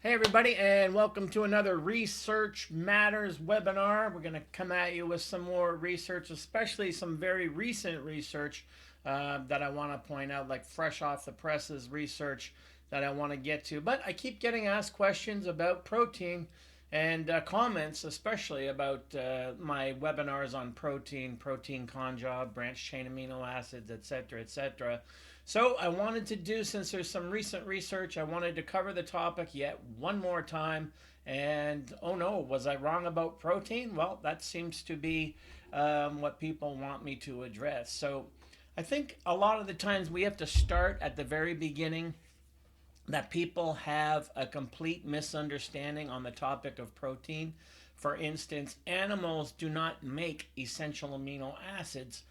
Hey everybody, and welcome to another Research Matters webinar. We're going to come at you with some more research, especially some very recent research that I want to point out, like fresh off the presses research that I want to get to. But I keep getting asked questions about protein and comments, especially about my webinars on protein conjugate, branched chain amino acids, etc., etc. So I wanted to do, since there's some recent research, I wanted to cover the topic yet one more time. And oh no, was I wrong about protein? Well, that seems to be what people want me to address. So I think a lot of the times we have to start at the very beginning, that people have a complete misunderstanding on the topic of protein. For instance, animals do not make essential amino acids.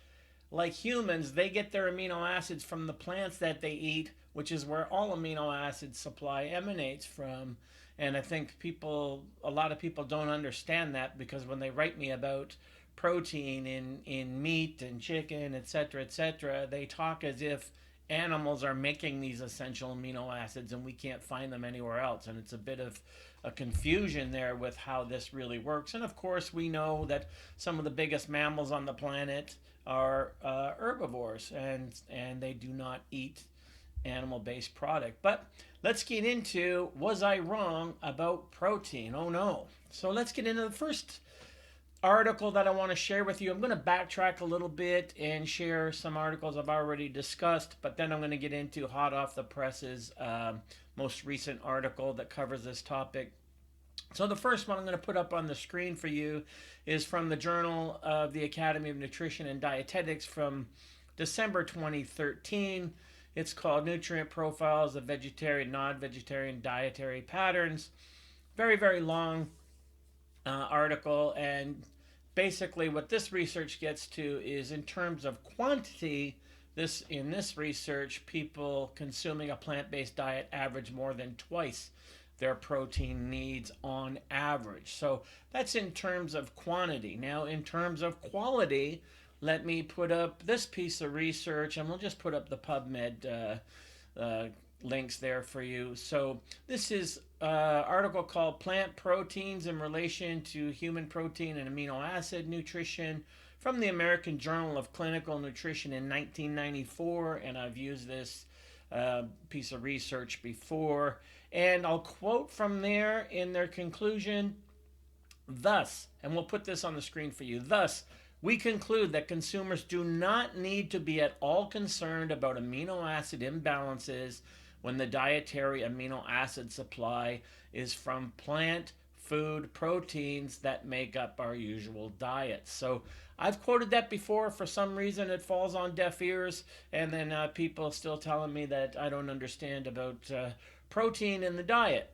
Like humans, they get their amino acids from the plants that they eat, which is where all amino acid supply emanates from. And I think a lot of people don't understand that, because when they write me about protein in meat and chicken, etc., they talk as if animals are making these essential amino acids and we can't find them anywhere else. And it's a bit of a confusion there with how this really works. And of course, we know that some of the biggest mammals on the planet are herbivores, and they do not eat animal-based product. But let's get into, was I wrong about protein? Oh no. So let's get into the first article that I want to share with you. I'm going to backtrack a little bit and share some articles I've already discussed, but then I'm going to get into hot off the presses most recent article that covers this topic. So the first one I'm going to put up on the screen for you is from the Journal of the Academy of Nutrition and Dietetics from December 2013. It's called Nutrient Profiles of Vegetarian, Non-Vegetarian Dietary Patterns. Very, very long article, and basically what this research gets to is, in terms of quantity, in this research, people consuming a plant-based diet average more than twice their protein needs on average. So that's in terms of quantity. Now, in terms of quality, let me put up this piece of research, and we'll just put up the PubMed links there for you. So this is an article called Plant Proteins in Relation to Human Protein and Amino Acid Nutrition from the American Journal of Clinical Nutrition in 1994, and I've used this piece of research before. And I'll quote from there in their conclusion: thus, and we'll put this on the screen for you, thus, we conclude that consumers do not need to be at all concerned about amino acid imbalances when the dietary amino acid supply is from plant food proteins that make up our usual diets. So I've quoted that before. For some reason it falls on deaf ears, and then people still telling me that I don't understand about protein in the diet.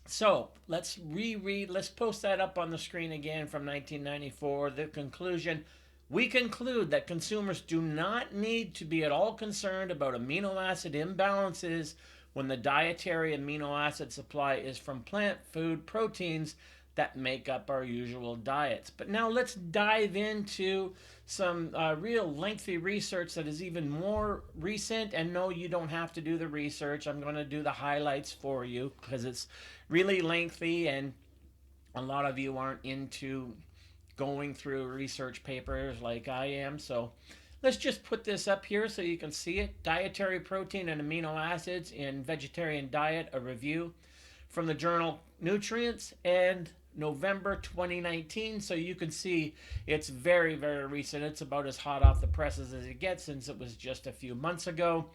So let's let's post that up on the screen again from 1994. The conclusion: we conclude that consumers do not need to be at all concerned about amino acid imbalances when the dietary amino acid supply is from plant food proteins that make up our usual diets. But now let's dive into some real lengthy research that is even more recent. And no, you don't have to do the research. I'm going to do the highlights for you because it's really lengthy, and a lot of you aren't into going through research papers like I am. So let's just put this up here so you can see it. Dietary protein and amino acids in vegetarian diet, a review from the journal Nutrients, and November 2019. So you can see it's very, very recent. It's about as hot off the presses as it gets, since it was just a few months ago.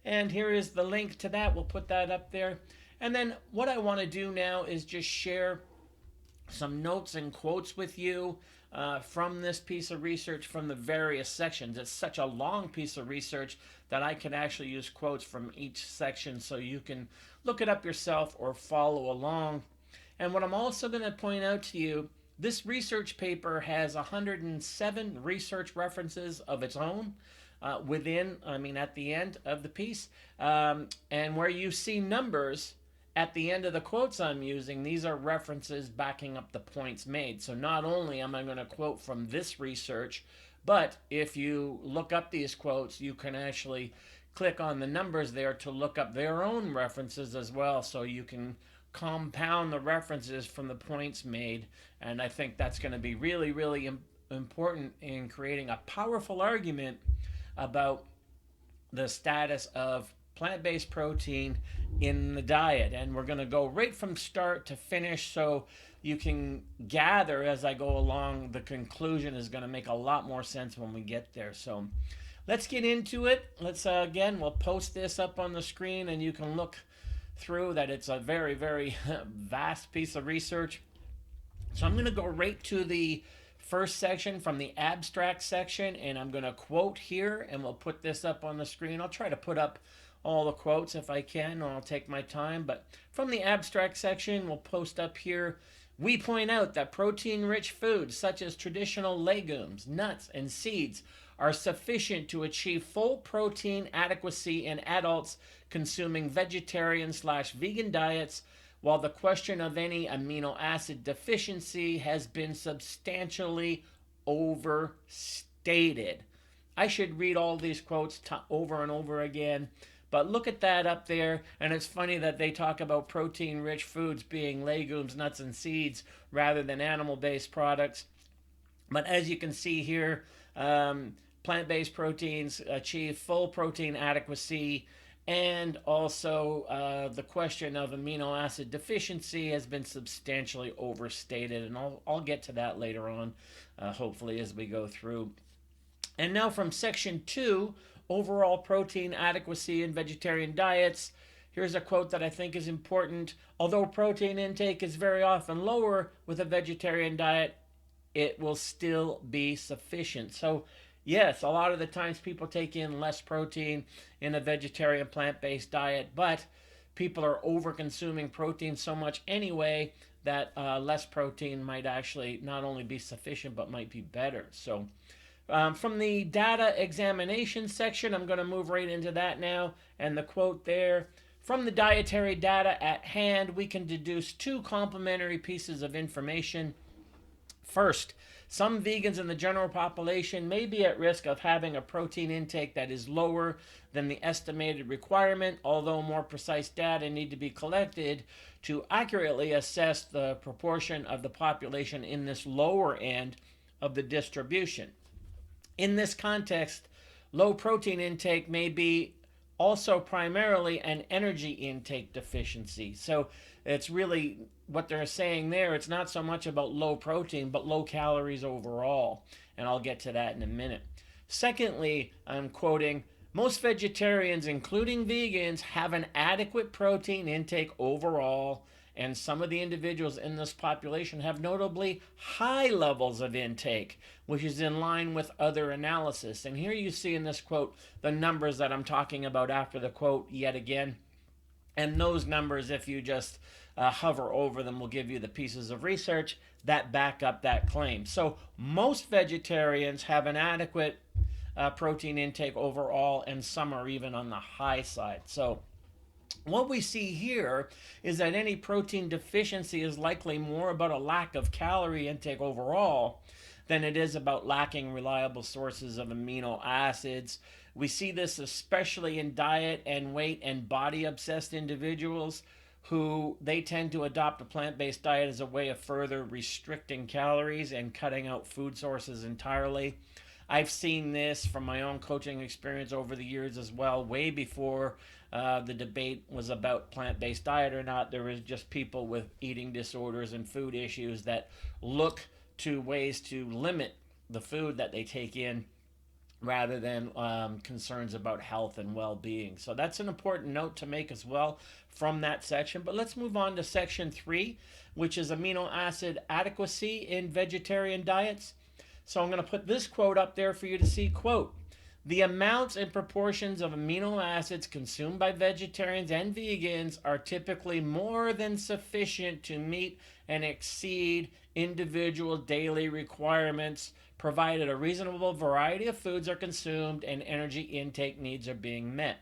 And here is the link to that. We'll put that up there. And then what I want to do now is just share some notes and quotes with you from this piece of research from the various sections. It's such a long piece of research that I can actually use quotes from each section so you can look it up yourself or follow along. And what I'm also going to point out to you, this research paper has 107 research references of its own at the end of the piece. And where you see numbers at the end of the quotes I'm using, these are references backing up the points made. So not only am I going to quote from this research, but if you look up these quotes, you can actually click on the numbers there to look up their own references as well, so you can compound the references from the points made. And I think that's going to be really, really important in creating a powerful argument about the status of plant-based protein in the diet. And we're going to go right from start to finish, so you can gather as I go along. The conclusion is going to make a lot more sense when we get there. So let's get into it. Let's again, we'll post this up on the screen and you can look through that. It's a very, very vast piece of research. So I'm going to go right to the first section from the abstract section, and I'm going to quote here, and we'll put this up on the screen. I'll try to put up all the quotes if I can, or I'll take my time. But from the abstract section, we'll post up here. We point out that protein-rich foods such as traditional legumes, nuts, and seeds are sufficient to achieve full protein adequacy in adults consuming vegetarian/vegan diets, while the question of any amino acid deficiency has been substantially overstated. I should read all these quotes over and over again, but look at that up there, and it's funny that they talk about protein-rich foods being legumes, nuts, and seeds rather than animal-based products. But as you can see here, plant-based proteins achieve full protein adequacy, and also the question of amino acid deficiency has been substantially overstated, and I'll get to that later on, hopefully, as we go through. And now from section 2, overall protein adequacy in vegetarian diets, here's a quote that I think is important. Although protein intake is very often lower with a vegetarian diet, it will still be sufficient. So yes, a lot of the times people take in less protein in a vegetarian plant-based diet, but people are over-consuming protein so much anyway that less protein might actually not only be sufficient but might be better. So from the data examination section, I'm going to move right into that now. And the quote there, from the dietary data at hand, we can deduce two complementary pieces of information. First, some vegans in the general population may be at risk of having a protein intake that is lower than the estimated requirement, although more precise data need to be collected to accurately assess the proportion of the population in this lower end of the distribution. In this context, low protein intake may be also primarily an energy intake deficiency. So it's really what they're saying there. It's not so much about low protein, but low calories overall. And I'll get to that in a minute. Secondly, I'm quoting, most vegetarians, including vegans, have an adequate protein intake overall, and some of the individuals in this population have notably high levels of intake, which is in line with other analysis. And here you see in this quote the numbers that I'm talking about after the quote yet again. And those numbers, if you just hover over them, will give you the pieces of research that back up that claim. So most vegetarians have an adequate protein intake overall, and some are even on the high side. So what we see here is that any protein deficiency is likely more about a lack of calorie intake overall than it is about lacking reliable sources of amino acids. We see this especially in diet and weight and body obsessed individuals who they tend to adopt a plant-based diet as a way of further restricting calories and cutting out food sources entirely. I've seen this from my own coaching experience over the years as well. Way before the debate was about plant-based diet or not, there was just people with eating disorders and food issues that look to ways to limit the food that they take in rather than concerns about health and well-being. So that's an important note to make as well from that section. But let's move on to section 3, which is amino acid adequacy in vegetarian diets. So I'm going to put this quote up there for you to see. Quote, the amounts and proportions of amino acids consumed by vegetarians and vegans are typically more than sufficient to meet and exceed individual daily requirements, provided a reasonable variety of foods are consumed and energy intake needs are being met.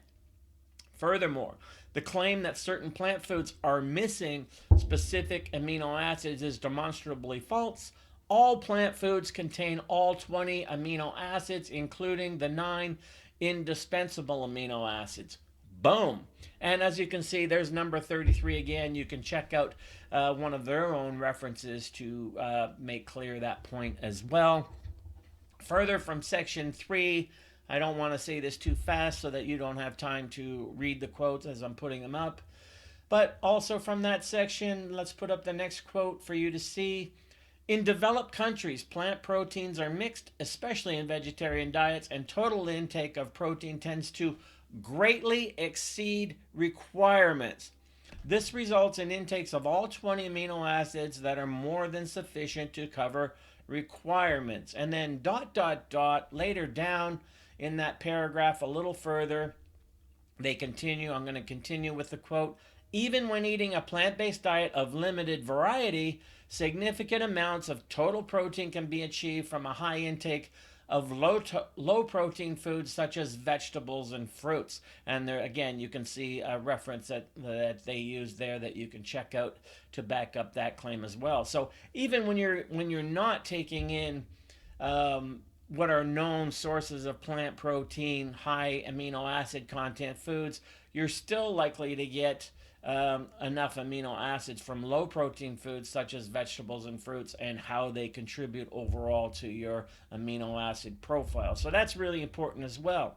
Furthermore, the claim that certain plant foods are missing specific amino acids is demonstrably false. All plant foods contain all 20 amino acids, including the 9 indispensable amino acids. Boom. And as you can see, there's number 33 again. You can check out one of their own references to make clear that point as well. Further from section 3, I don't want to say this too fast so that you don't have time to read the quotes as I'm putting them up. But also from that section, let's put up the next quote for you to see. In developed countries, plant proteins are mixed, especially in vegetarian diets, and total intake of protein tends to greatly exceed requirements. This results in intakes of all 20 amino acids that are more than sufficient to cover requirements. And then ... later down in that paragraph a little further, they continue. I'm going to continue with the quote. Even when eating a plant-based diet of limited variety, significant amounts of total protein can be achieved from a high intake of low protein foods such as vegetables and fruits. And there again, you can see a reference that they use there that you can check out to back up that claim as well. So even when you're not taking in what are known sources of plant protein, high amino acid content foods, you're still likely to get enough amino acids from low protein foods such as vegetables and fruits, and how they contribute overall to your amino acid profile. So that's really important as well.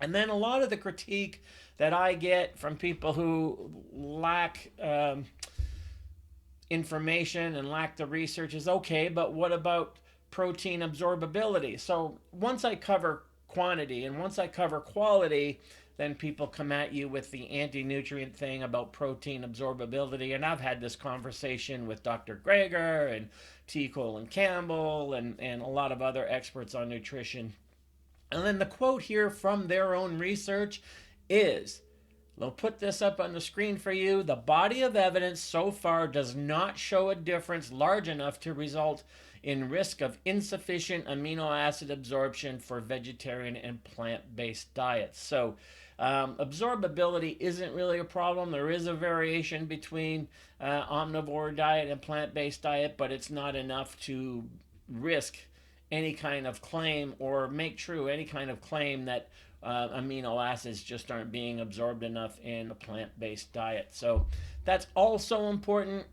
And then a lot of the critique that I get from people who lack information and lack the research is, okay, but what about protein absorbability? So once I cover quantity and once I cover quality, then people come at you with the anti-nutrient thing about protein absorbability. And I've had this conversation with Dr. Greger and T. Colin Campbell and a lot of other experts on nutrition. And then the quote here from their own research is, they'll put this up on the screen for you, the body of evidence so far does not show a difference large enough to result in risk of insufficient amino acid absorption for vegetarian and plant-based diets. So absorbability isn't really a problem. There is a variation between omnivore diet and plant-based diet, but it's not enough to risk any kind of claim or make true any kind of claim that amino acids just aren't being absorbed enough in a plant-based diet. So that's also important.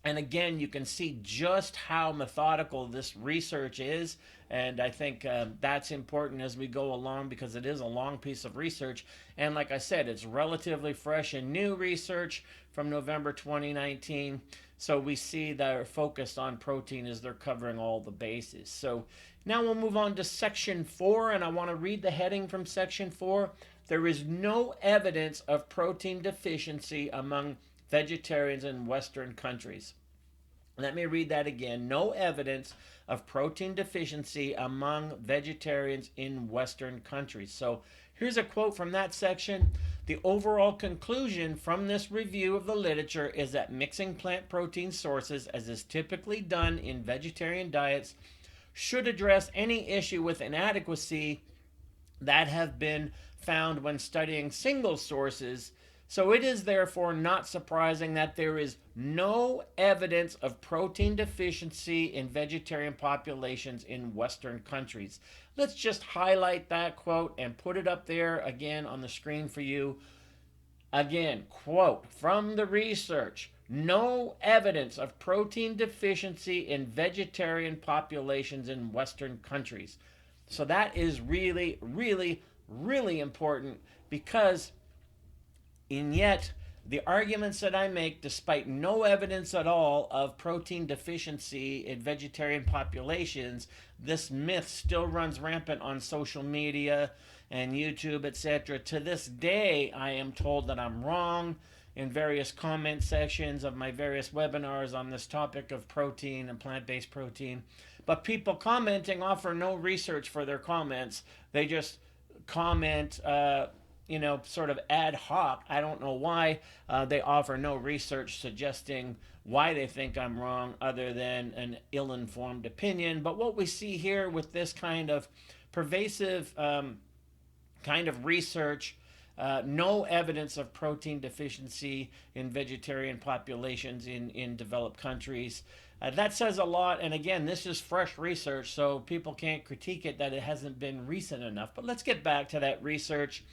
And again, you can see just how methodical this research is. And I think that's important as we go along, because it is a long piece of research. And like I said, it's relatively fresh and new research from November 2019. So we see they're focused on protein as they're covering all the bases. So now we'll move on to section 4. And I want to read the heading from section 4. There is no evidence of protein deficiency among vegetarians in Western countries. Let me read that again. No evidence of protein deficiency among vegetarians in Western countries. So here's a quote from that section. The overall conclusion from this review of the literature is that mixing plant protein sources, as is typically done in vegetarian diets, should address any issue with inadequacy that have been found when studying single sources. So it is therefore not surprising that there is no evidence of protein deficiency in vegetarian populations in Western countries. Let's just highlight that quote and put it up there again on the screen for you. Again, quote from the research: no evidence of protein deficiency in vegetarian populations in Western countries. So that is really, really, really important, because and yet, the arguments that I make, despite no evidence at all of protein deficiency in vegetarian populations, this myth still runs rampant on social media and YouTube, etc. To this day, I am told that I'm wrong in various comment sections of my various webinars on this topic of protein and plant-based protein. But people commenting offer no research for their comments. They just comment sort of ad hoc. I don't know why. They offer no research suggesting why they think I'm wrong, other than an ill-informed opinion. But what we see here with this kind of pervasive kind of research, no evidence of protein deficiency in vegetarian populations in developed countries. That says a lot. And again, this is fresh research, so people can't critique it that it hasn't been recent enough. But let's get back to that research.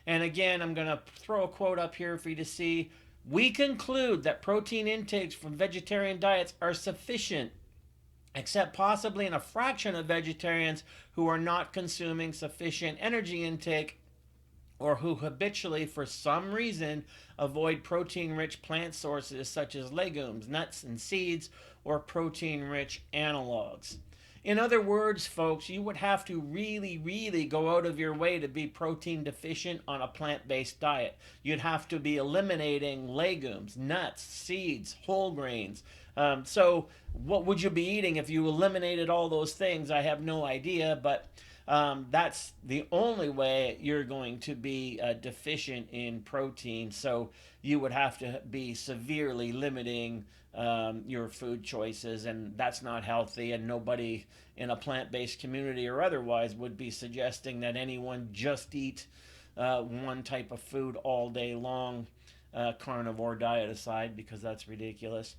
And again, I'm going to throw a quote up here for you to see. We conclude that protein intakes from vegetarian diets are sufficient, except possibly in a fraction of vegetarians who are not consuming sufficient energy intake or who habitually, for some reason, avoid protein rich plant sources such as legumes, nuts, and seeds, or protein rich analogs. In other words, folks, you would have to really go out of your way to be protein deficient on a plant based diet. You'd have to be eliminating legumes, nuts, seeds, whole grains. So, what would you be eating if you eliminated all those things? I have no idea, but that's the only way you're going to be deficient in protein. So you would have to be severely limiting your food choices, and that's not healthy. And nobody in a plant-based community or otherwise would be suggesting that anyone just eat one type of food all day long, carnivore diet aside, because that's ridiculous.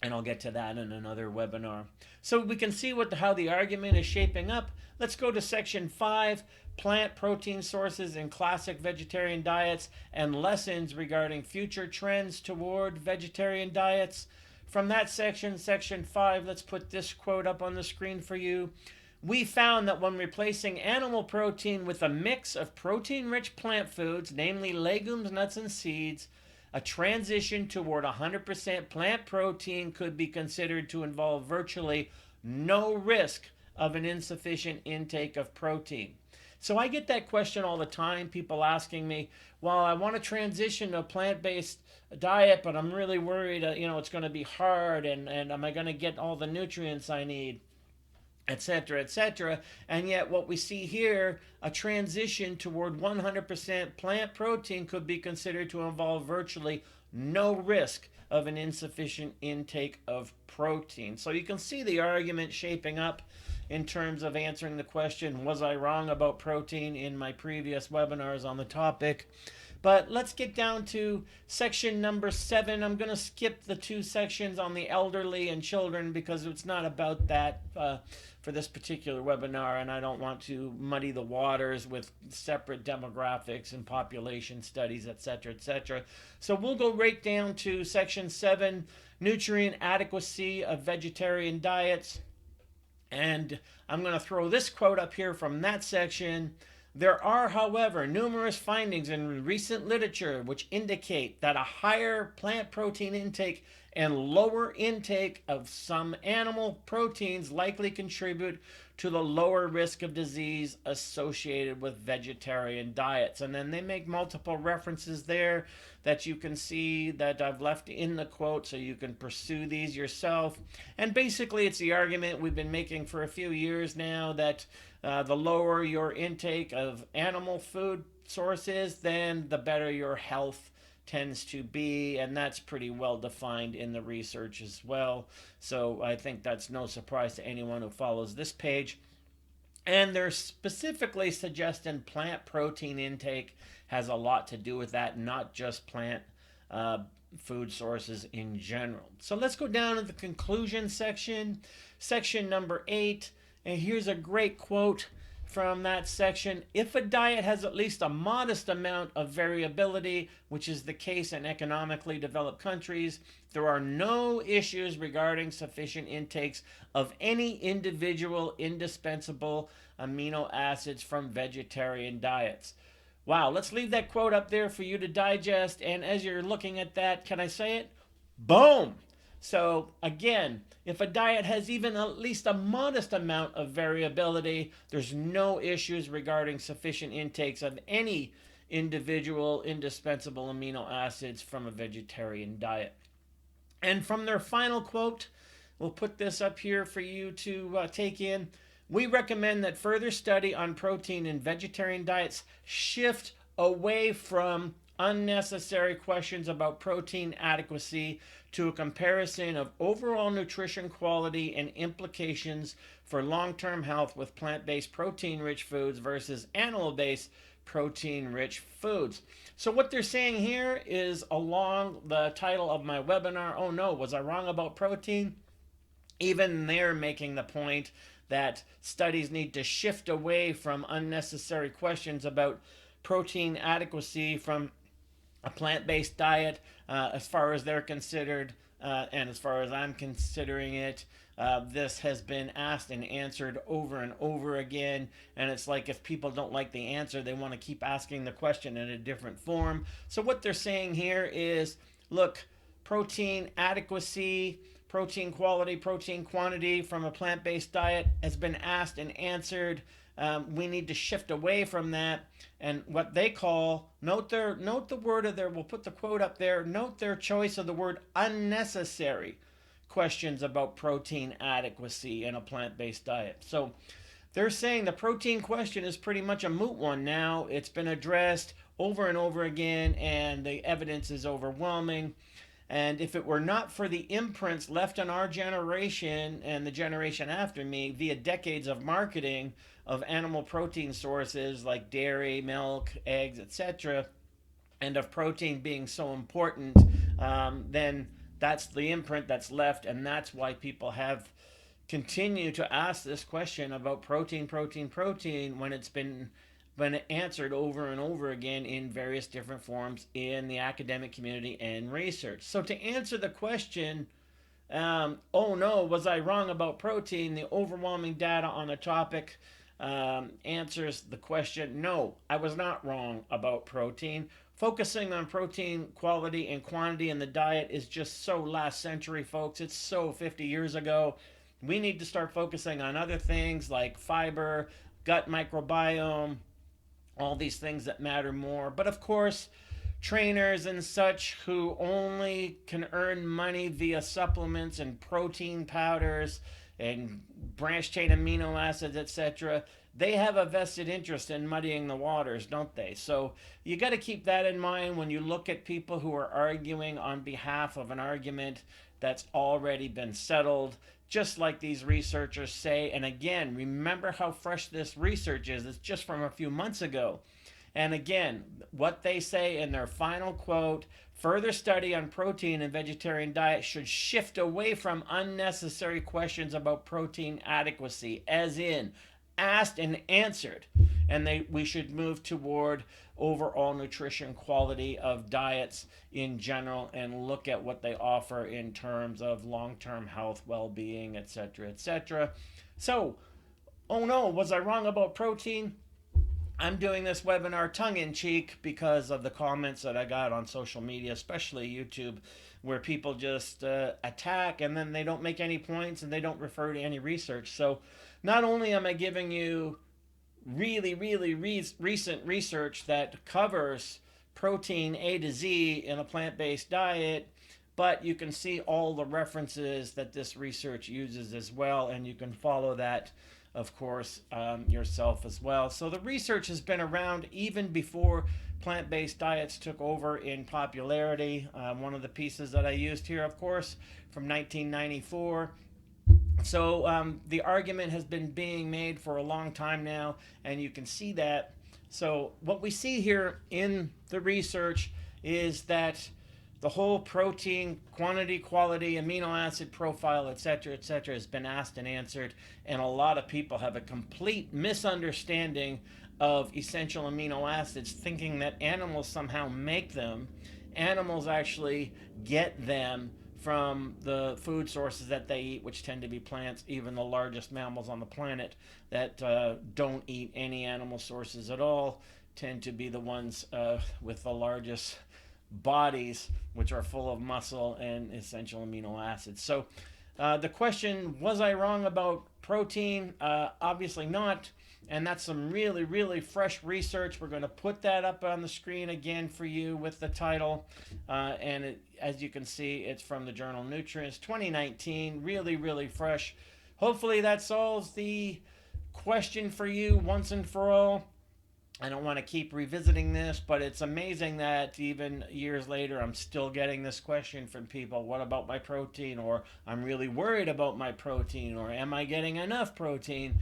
And I'll get to that in another webinar. So we can see how the argument is shaping up. Let's go to section 5, plant protein sources in classic vegetarian diets and lessons regarding future trends toward vegetarian diets. From that section, section 5, let's put this quote up on the screen for you. We found that when replacing animal protein with a mix of protein-rich plant foods, namely legumes, nuts, and seeds, a transition toward 100% plant protein could be considered to involve virtually no risk of an insufficient intake of protein. So I get that question all the time, people asking me, well, I want to transition to a plant-based diet, but I'm really worried, it's going to be hard, and am I going to get all the nutrients I need? Etc., etc. And yet what we see here, a transition toward 100% plant protein could be considered to involve virtually no risk of an insufficient intake of protein. So you can see the argument shaping up in terms of answering the question, was I wrong about protein, in my previous webinars on the topic. But let's get down to section number 7. I'm going to skip the 2 sections on the elderly and children because it's not about that for this particular webinar, and I don't want to muddy the waters with separate demographics and population studies, etc., etc. So we'll go right down to section 7, nutrient adequacy of vegetarian diets. And I'm going to throw this quote up here from that section. There are, however, numerous findings in recent literature which indicate that a higher plant protein intake and lower intake of some animal proteins likely contribute to the lower risk of disease associated with vegetarian diets. And then they make multiple references there that you can see that I've left in the quote so you can pursue these yourself. And basically it's the argument we've been making for a few years now that the lower your intake of animal food sources, then the better your health tends to be, and that's pretty well defined in the research as well. So I think that's no surprise to anyone who follows this page. And they're specifically suggesting plant protein intake has a lot to do with that, not just plant food sources in general. So let's go down to the conclusion section, section number 8. And here's a great quote from that section. If a diet has at least a modest amount of variability, which is the case in economically developed countries, there are no issues regarding sufficient intakes of any individual indispensable amino acids from vegetarian diets. Wow, let's leave that quote up there for you to digest. And as you're looking at that, can I say it? Boom! So again, if a diet has even at least a modest amount of variability, there's no issues regarding sufficient intakes of any individual indispensable amino acids from a vegetarian diet. And from their final quote, we'll put this up here for you to take in. We recommend that further study on protein in vegetarian diets shift away from unnecessary questions about protein adequacy to a comparison of overall nutrition quality and implications for long-term health with plant-based protein-rich foods versus animal-based protein-rich foods. So what they're saying here is along the title of my webinar, oh no, was I wrong about protein? Even they're making the point that studies need to shift away from unnecessary questions about protein adequacy from a plant-based diet, as far as they're considered, and as far as I'm considering it. This has been asked and answered over and over again, and it's like if people don't like the answer, they want to keep asking the question in a different form. So what they're saying here is, look, protein adequacy, protein quality, protein quantity from a plant-based diet has been asked and answered. We need to shift away from that, and what they call, note the word of their, we'll put the quote up there, note their choice of the word unnecessary questions about protein adequacy in a plant-based diet. So they're saying the protein question is pretty much a moot one now. It's been addressed over and over again, and the evidence is overwhelming. And if it were not for the imprints left in our generation and the generation after me via decades of marketing of animal protein sources like dairy, milk, eggs, etc., and of protein being so important, then that's the imprint that's left, and that's why people have continued to ask this question about protein, when it's been answered over and over again in various different forms in the academic community and research. So to answer the question, oh no, was I wrong about protein? The overwhelming data on the topic answers the question, no, I was not wrong about protein. Focusing on protein quality and quantity in the diet is just so last century, folks. It's so 50 years ago. We need to start focusing on other things like fiber, gut microbiome, all these things that matter more. But of course, trainers and such who only can earn money via supplements and protein powders and branched chain amino acids, etc., they have a vested interest in muddying the waters, don't they? So you got to keep that in mind when you look at people who are arguing on behalf of an argument that's already been settled, just like these researchers say. And again, remember how fresh this research is. It's just from a few months ago. And again, what they say in their final quote, further study on protein and vegetarian diet should shift away from unnecessary questions about protein adequacy, as in asked and answered. And we should move toward overall nutrition quality of diets in general and look at what they offer in terms of long-term health, well-being, etc., etc. So, oh no, was I wrong about protein? I'm doing this webinar tongue-in-cheek because of the comments that I got on social media, especially YouTube, where people just attack and then they don't make any points and they don't refer to any research. So not only am I giving you really recent research that covers protein A to Z in a plant-based diet, but you can see all the references that this research uses as well, and you can follow that, of course, yourself as well. So the research has been around even before plant-based diets took over in popularity. One of the pieces that I used here, of course, from 1994. So the argument has been being made for a long time now, and you can see that. So what we see here in the research is that the whole protein quantity, quality, amino acid profile, etc., etc., has been asked and answered, and a lot of people have a complete misunderstanding of essential amino acids, thinking that animals somehow make them. Animals actually get them from the food sources that they eat, which tend to be plants. Even the largest mammals on the planet that don't eat any animal sources at all tend to be the ones with the largest bodies, which are full of muscle and essential amino acids. So the question, was I wrong about protein? Obviously not. And that's some really fresh research. We're going to put that up on the screen again for you with the title. As you can see, it's from the journal Nutrients, 2019. Really fresh. Hopefully that solves the question for you once and for all. I don't want to keep revisiting this, but it's amazing that even years later, I'm still getting this question from people. What about my protein? Or I'm really worried about my protein. Or am I getting enough protein?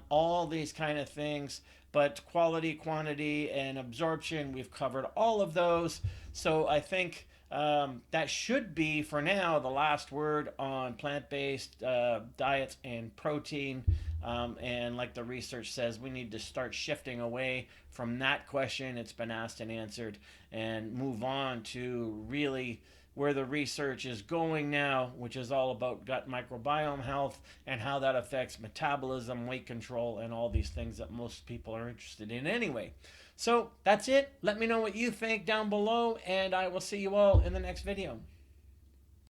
All these kind of things. But quality, quantity, and absorption, we've covered all of those. So I think that should be, for now, the last word on plant-based diets and protein. And like the research says, we need to start shifting away from that question, it's been asked and answered, and move on to really where the research is going now, which is all about gut microbiome health and how that affects metabolism, weight control, and all these things that most people are interested in anyway. So that's it. Let me know what you think down below, and I will see you all in the next video.